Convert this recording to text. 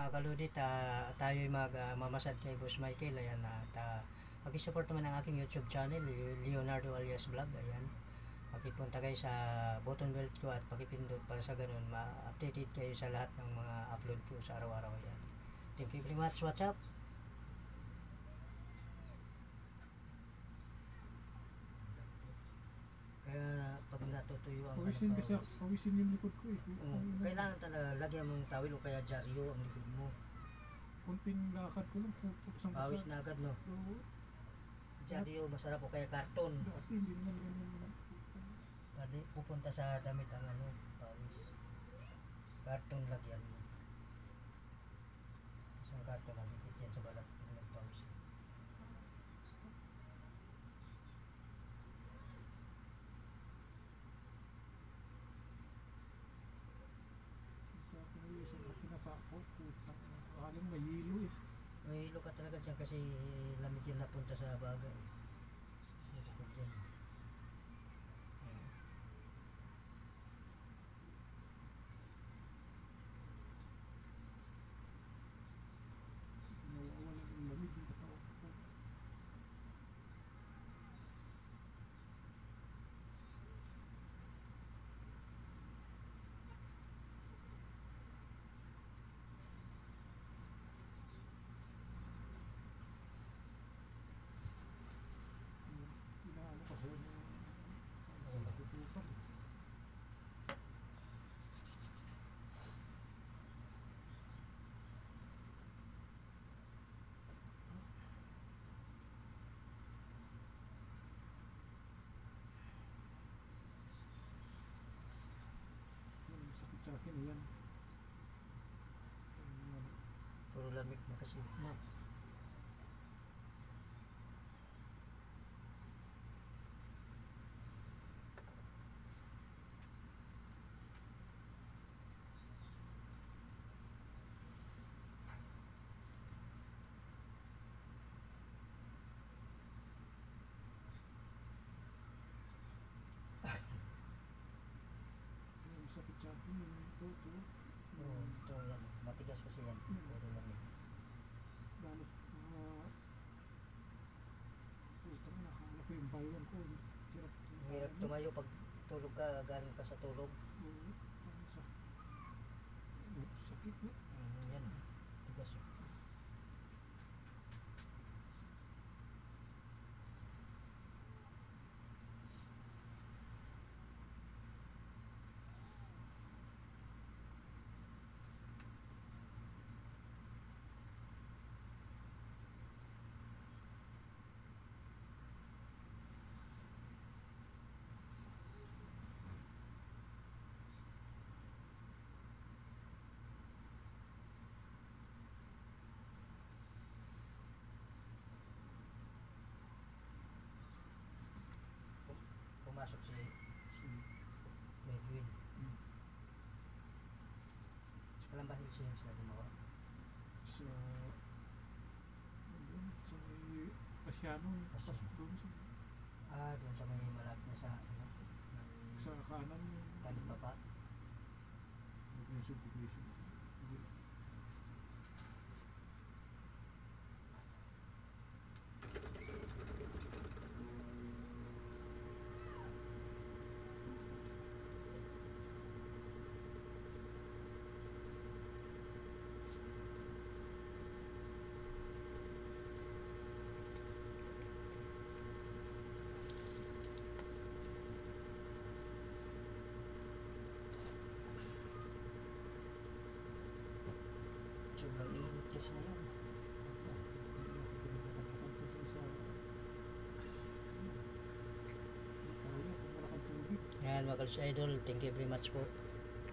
Mga kaludit, tayo mamasad kay Boss Michael. Ayan, at pakisupport naman ang aking YouTube channel, Leonardo Alias Vlog. Ayan, pakipunta kayo sa button belt ko at pakipindot para sa ganun ma-updated kayo sa lahat ng mga upload ko sa araw-araw. Ayan, thank you very much. What's up? Kaya pag natutuyo ang Pawisin kasi ako, pawisin yung likod ko eh. kailangan talaga lagyan mong tawil o kaya dyaryo ang likod mo. Kunting lakad ko lang, pupusang Pawis na agad, no? Oo. Dyaryo masarap o kaya karton. Dati hindi naman ganyan. Pwede pupunta sa damit ang pawis. Karton lagyan mo. Kasi ang karton nagdikit yan sa balat ng nagpawis. Pawisin ako, pinapa ako, putang. Alam may hilo eh. May hilo ka talaga dyan kasi lamig yan napunta sa bagay. Sinikot dyan. Nawawala ng lamig yung katawan ko. Inaano kasi yung tutupan. Yung sakit sa akin yan. Puro lamig na kasi. Na. Yung sakit sa akin yung toto. Oo, ito yan. Matigas kasi yan. Puro lamig. Lalo putang na, nakala ko yung baywan ko. Hirap Hirap tumayo pag tulog ka, galing ka sa tulog. Oo, parang sakit na. Yan. Tigas. Pumasok si Edwin. Sa Kalamba Hills yan sila gumawa. Sa may Asiano, pasok doon sa Doon sa may malapit na sa sa kanan Talipapa. Progression. Sobrang init kasi na yun. Yan mga Kalus Idol, thank you very much po.